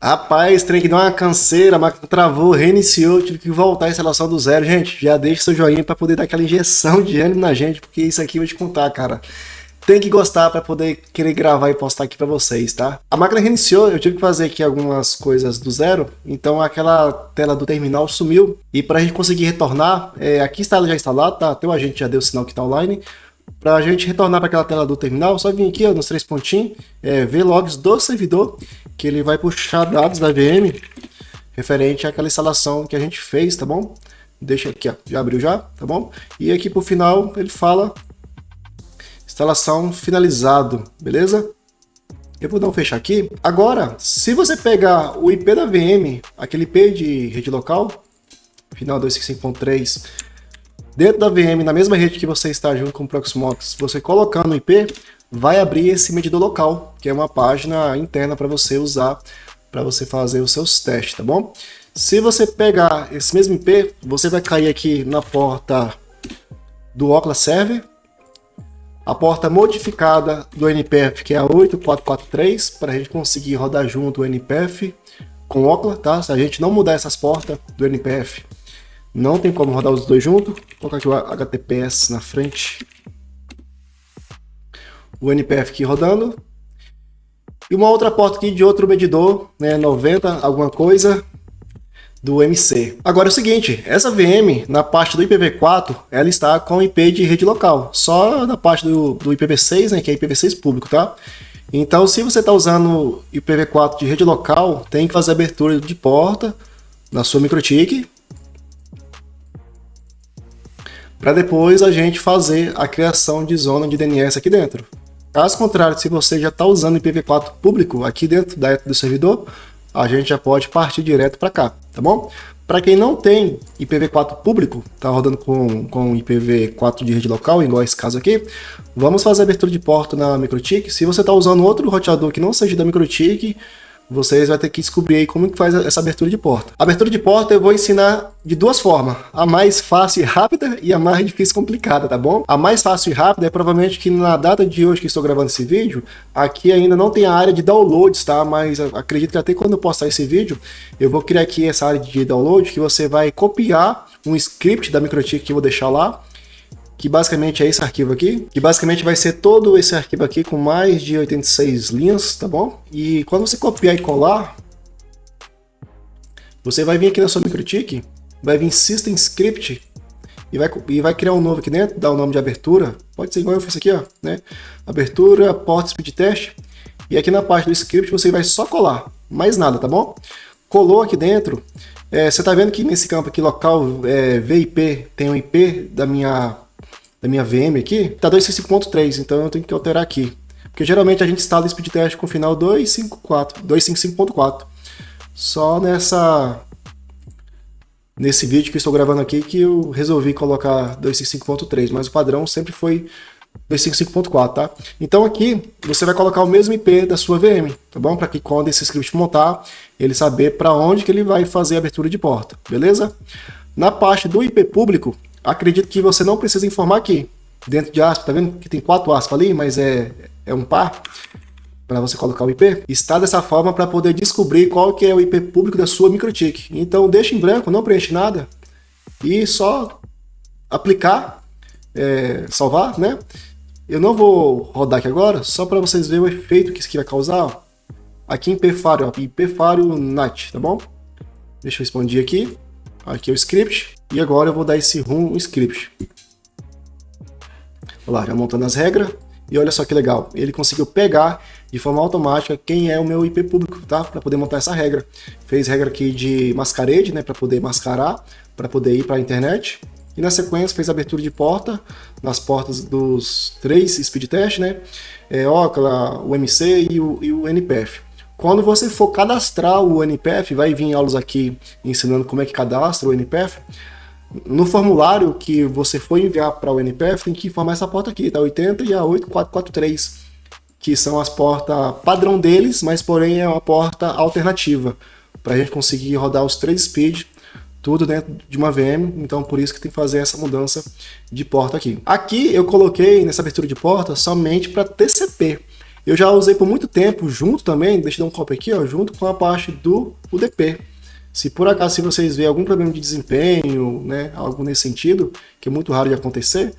Rapaz, trem que deu uma canseira, a máquina travou, reiniciou, tive que voltar a instalação do zero. Gente, já deixa seu joinha pra poder dar aquela injeção de ânimo na gente, porque isso aqui eu vou te contar, cara. Tem que gostar pra poder querer gravar e postar aqui pra vocês, tá? A máquina reiniciou, eu tive que fazer aqui algumas coisas do zero, então aquela tela do terminal sumiu. E pra gente conseguir retornar, aqui está já instalado, tá? Até o agente já deu o sinal que tá online. Para a gente retornar para aquela tela do terminal, só vir aqui ó, nos três pontinhos, ver logs do servidor, que ele vai puxar dados da VM referente àquela instalação que a gente fez, tá bom? Deixa aqui, ó, já abriu já, tá bom? E aqui por final ele fala instalação finalizado, beleza? Eu vou dar um fechar aqui. Agora, se você pegar o IP da VM, aquele IP de rede local, final 255.3, dentro da VM, na mesma rede que você está junto com o Proxmox, você colocando o IP, vai abrir esse medidor local, que é uma página interna para você usar, para você fazer os seus testes, tá bom? Se você pegar esse mesmo IP, você vai cair aqui na porta do Oculus Server, a porta modificada do NPF, que é a 8443, para a gente conseguir rodar junto o NPF com o Oculus, tá? Se a gente não mudar essas portas do NPF, não tem como rodar os dois juntos. Vou colocar aqui o HTTPS na frente. O NPF aqui rodando. E uma outra porta aqui de outro medidor, né, 90, alguma coisa, do MC. Agora é o seguinte, essa VM, na parte do IPv4, ela está com IP de rede local. Só na parte do IPv6, né, que é IPv6 público, tá? Então, se você está usando IPv4 de rede local, tem que fazer abertura de porta na sua MikroTik, para depois a gente fazer a criação de zona de DNS aqui dentro. Caso contrário, se você já está usando IPv4 público aqui dentro do servidor, a gente já pode partir direto para cá, tá bom? Para quem não tem IPv4 público, está rodando com IPv4 de rede local, igual esse caso aqui, vamos fazer a abertura de porta na MikroTik. Se você está usando outro roteador que não seja da MikroTik, vocês vão ter que descobrir aí como que faz essa abertura de porta. A abertura de porta eu vou ensinar de duas formas. A mais fácil e rápida e a mais difícil e complicada, tá bom? A mais fácil e rápida é provavelmente que na data de hoje que estou gravando esse vídeo, aqui ainda não tem a área de downloads, tá? Mas acredito que até quando eu postar esse vídeo, eu vou criar aqui essa área de download que você vai copiar um script da MikroTik que eu vou deixar lá, que basicamente é esse arquivo aqui, que basicamente vai ser todo esse arquivo aqui com mais de 86 linhas, tá bom? E quando você copiar e colar, você vai vir aqui na sua MikroTik, vai vir System Script e vai criar um novo aqui dentro, dar o nome de abertura, pode ser igual eu fiz aqui, ó, né? Abertura, porta speed test, e aqui na parte do script você vai só colar, mais nada, tá bom? Colou aqui dentro, você tá vendo que nesse campo aqui local VIP tem um IP da minha VM aqui, tá 255.3, então eu tenho que alterar aqui. Porque geralmente a gente instala speed test com final 255.4. Só nesse vídeo que eu estou gravando aqui que eu resolvi colocar 255.3, mas o padrão sempre foi 255.4, tá? Então aqui você vai colocar o mesmo IP da sua VM, tá bom? Para que quando esse script montar, ele saber para onde que ele vai fazer a abertura de porta, beleza? Na parte do IP público, acredito que você não precisa informar aqui, dentro de aspas, tá vendo que tem 4 aspas ali, mas é um par, para você colocar o IP, está dessa forma para poder descobrir qual que é o IP público da sua MikroTik. Então deixa em branco, não preenche nada, e só aplicar, salvar, né? Eu não vou rodar aqui agora, só para vocês verem o efeito que isso aqui vai causar. Aqui em Pfário, Pfário NAT, tá bom? Deixa eu expandir aqui. Aqui é o script. E agora eu vou dar esse rum script. Olha lá, já montando as regras. E olha só que legal. Ele conseguiu pegar de forma automática quem é o meu IP público, tá? Para poder montar essa regra. Fez regra aqui de masquerade, né? Para poder mascarar, para poder ir para a internet. E na sequência fez abertura de porta nas portas dos 3 speed test, né? Oculus, o MC e o NPF. Quando você for cadastrar o NPF, vai vir aulas aqui ensinando como é que cadastra o NPF. No formulário que você for enviar para o NPF, tem que informar essa porta aqui, tá? 80 e a 8443, que são as portas padrão deles, mas porém é uma porta alternativa, para a gente conseguir rodar os 3 speed, tudo dentro de uma VM, então por isso que tem que fazer essa mudança de porta aqui. Aqui eu coloquei nessa abertura de porta somente para TCP. eu já usei por muito tempo junto também, deixa eu dar um copy aqui, ó, junto com a parte do UDP. Se por acaso se vocês verem algum problema de desempenho, né, algo nesse sentido, que é muito raro de acontecer,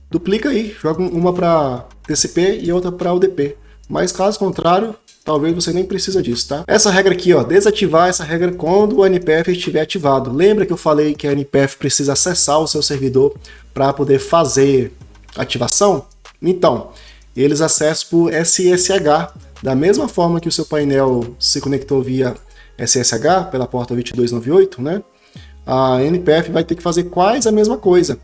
duplica aí, joga uma para TCP e outra para UDP. Mas caso contrário, talvez você nem precisa disso, tá? Essa regra aqui, ó, desativar essa regra quando o NPF estiver ativado. Lembra que eu falei que a NPF precisa acessar o seu servidor para poder fazer ativação? Então, eles acessam por SSH, da mesma forma que o seu painel se conectou via SSH, pela porta 2298, né? A NPF vai ter que fazer quase a mesma coisa.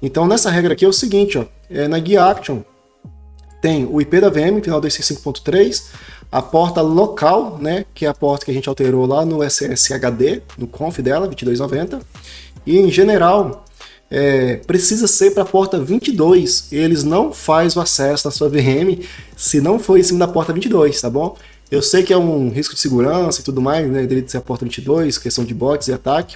Então, nessa regra aqui é o seguinte, ó, na guia Action, tem o IP da VM, final 255.3, a porta local, né, que é a porta que a gente alterou lá no SSHD, no conf dela, 2290, e em general, precisa ser para a porta 22, eles não fazem o acesso na sua VM se não for em cima da porta 22, tá bom? Eu sei que é um risco de segurança e tudo mais, né, deveria ser a porta 22, questão de bots e ataque.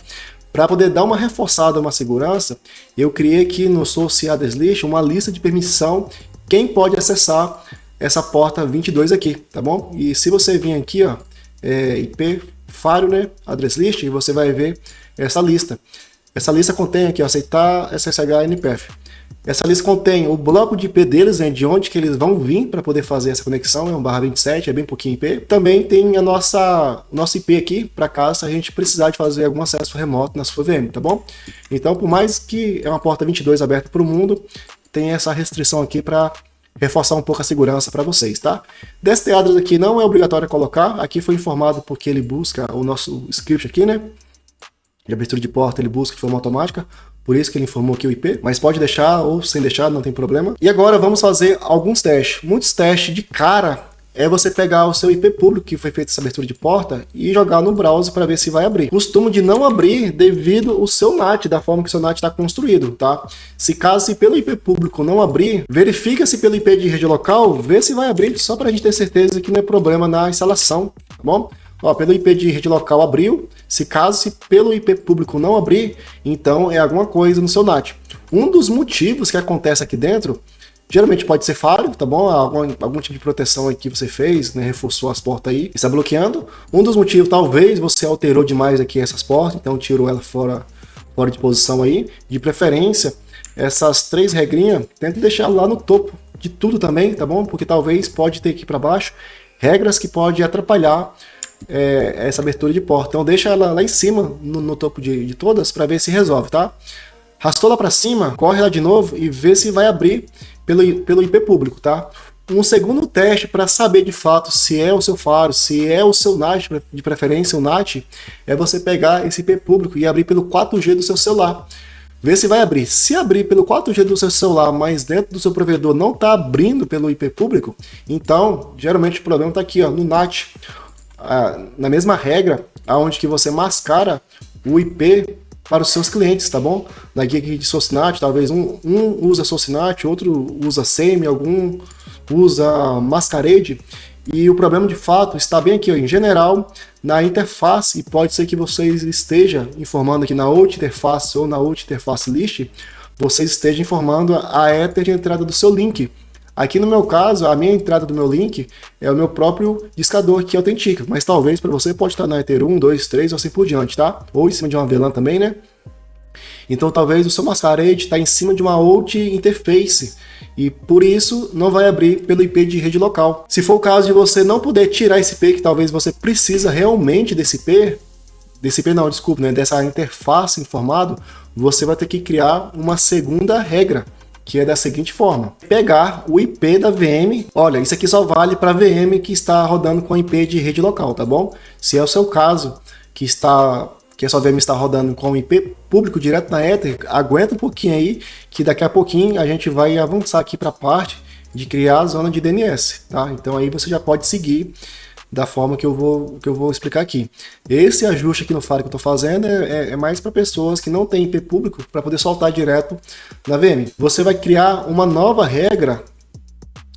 Para poder dar uma reforçada, uma segurança, eu criei aqui no Source Address List uma lista de permissão, quem pode acessar essa porta 22 aqui, tá bom? E se você vir aqui, ó, IP Firewall, né, Address List, você vai ver essa lista. Essa lista contém aqui, ó, aceitar SSH NPF. Essa lista contém o bloco de IP deles, né, de onde que eles vão vir para poder fazer essa conexão, é um /27, é bem pouquinho IP. Também tem a nosso IP aqui, para caso a gente precisar de fazer algum acesso remoto na sua VM, tá bom? Então, por mais que é uma porta 22 aberta para o mundo, tem essa restrição aqui para reforçar um pouco a segurança para vocês, tá? DST address aqui não é obrigatório colocar, aqui foi informado porque ele busca o nosso script aqui, né? De abertura de porta, ele busca de forma automática, por isso que ele informou aqui o IP, mas pode deixar ou sem deixar, não tem problema. E agora vamos fazer alguns testes. Muitos testes de cara é você pegar o seu IP público que foi feita essa abertura de porta e jogar no browser para ver se vai abrir. Costumo de não abrir devido ao seu NAT, da forma que o seu NAT está construído, tá? Se pelo IP público não abrir, verifica se pelo IP de rede local, vê se vai abrir, só para a gente ter certeza que não é problema na instalação, tá bom? Ó, pelo IP de rede local abriu, se pelo IP público não abrir, então é alguma coisa no seu NAT. Um dos motivos que acontece aqui dentro, geralmente pode ser falho, tá bom? Algum tipo de proteção aí que você fez, né? Reforçou as portas aí, está bloqueando. Um dos motivos, talvez você alterou demais aqui essas portas, então tirou ela fora de posição aí. De preferência, essas 3 regrinhas, tenta deixar lá no topo de tudo também, tá bom? Porque talvez pode ter aqui para baixo regras que podem atrapalhar essa abertura de porta. Então deixa ela lá em cima, no topo de todas, para ver se resolve, tá? Arrastou lá para cima, corre lá de novo e vê se vai abrir pelo IP público, tá? Um segundo teste para saber de fato se é o seu faro, se é o seu NAT, de preferência o NAT, é você pegar esse IP público e abrir pelo 4G do seu celular. Vê se vai abrir. Se abrir pelo 4G do seu celular, mas dentro do seu provedor não está abrindo pelo IP público, então geralmente o problema está aqui, ó, no NAT. Na mesma regra, aonde que você mascara o IP para os seus clientes, tá bom? Na guia aqui de SourceNAT, talvez um usa SourceNAT, outro usa SEMI, algum usa Masquerade, e o problema de fato está bem aqui, ó, em general, na interface, e pode ser que vocês esteja informando aqui na outra interface ou na outra interface list, vocês estejam informando a Ether de entrada do seu link. Aqui no meu caso, a minha entrada do meu link é o meu próprio discador que autentica, mas talvez para você pode estar na Ether 1, 2, 3 ou assim por diante, tá? Ou em cima de uma VLAN também, né? Então talvez o seu Masquerade está em cima de uma outra interface e por isso não vai abrir pelo IP de rede local. Se for o caso de você não poder tirar esse IP, que talvez você precisa realmente desse IP não, desculpa, né? Dessa interface informado, você vai ter que criar uma segunda regra, que é da seguinte forma: pegar o IP da VM. Olha, isso aqui só vale para VM que está rodando com IP de rede local, tá bom? Se é o seu caso, que a sua VM está rodando com IP público direto na Ether, aguenta um pouquinho aí, que daqui a pouquinho a gente vai avançar aqui para a parte de criar a zona de DNS, tá? Então aí você já pode seguir da forma que eu vou explicar aqui. Esse ajuste aqui no Faro que eu estou fazendo é mais para pessoas que não têm IP público para poder soltar direto na VM. Você vai criar uma nova regra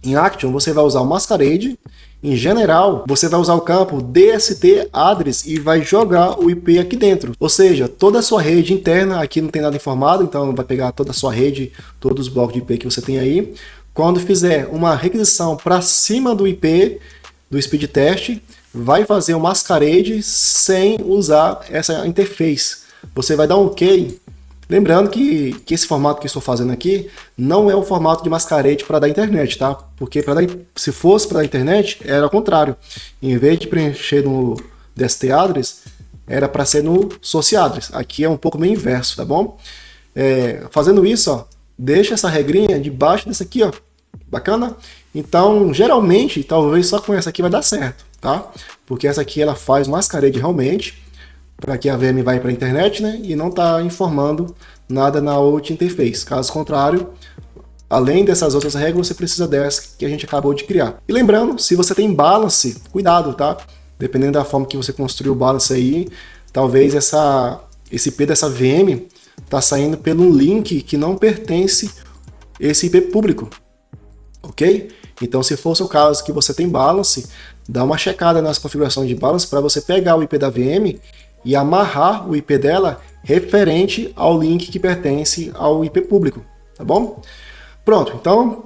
em Action, você vai usar o Masquerade. Em general, você vai usar o campo DST address e vai jogar o IP aqui dentro. Ou seja, toda a sua rede interna, aqui não tem nada informado, então vai pegar toda a sua rede, todos os blocos de IP que você tem aí. Quando fizer uma requisição para cima do IP, do speed test, vai fazer o masquerade sem usar essa interface. Você vai dar um OK. Lembrando que esse formato que eu estou fazendo aqui não é o formato de masquerade para dar internet, tá? Porque se fosse para dar internet, era ao contrário. Em vez de preencher no DST address, era para ser no source address. Aqui é um pouco meio inverso, tá bom? Fazendo isso, ó, deixa essa regrinha debaixo dessa aqui, ó. Bacana? Então, geralmente, talvez só com essa aqui vai dar certo, tá? Porque essa aqui ela faz masquerade realmente, para que a VM vai para a internet, né? E não está informando nada na outra interface. Caso contrário, além dessas outras regras, você precisa dessa que a gente acabou de criar. E lembrando, se você tem balance, cuidado, tá? Dependendo da forma que você construiu o balance aí, talvez esse IP dessa VM está saindo pelo link que não pertence a esse IP público. Ok? Então, se for o seu caso que você tem balance, dá uma checada nas configurações de balance para você pegar o IP da VM e amarrar o IP dela referente ao link que pertence ao IP público, tá bom? Pronto, então,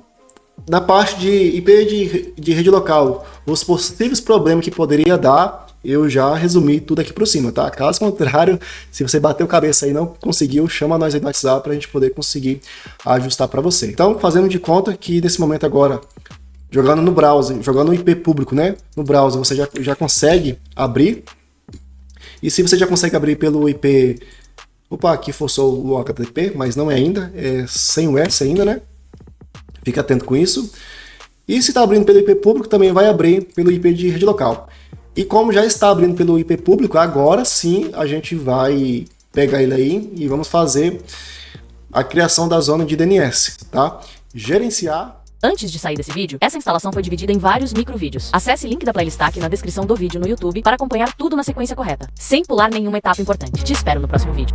na parte de IP de rede local, os possíveis problemas que poderia dar, eu já resumi tudo aqui por cima, tá? Caso contrário, se você bateu cabeça aí e não conseguiu, chama nós aí no WhatsApp para a gente poder conseguir ajustar para você. Então, fazendo de conta que nesse momento agora, jogando no browser, jogando no IP público, né? No browser você já consegue abrir. E se você já consegue abrir pelo IP... Opa, aqui forçou o HTTP, mas não é ainda. É sem o S ainda, né? Fica atento com isso. E se está abrindo pelo IP público, também vai abrir pelo IP de rede local. E como já está abrindo pelo IP público, agora sim a gente vai pegar ele aí e vamos fazer a criação da zona de DNS, tá? Gerenciar... Antes de sair desse vídeo, essa instalação foi dividida em vários microvídeos. Acesse o link da playlist aqui na descrição do vídeo no YouTube para acompanhar tudo na sequência correta, sem pular nenhuma etapa importante. Te espero no próximo vídeo.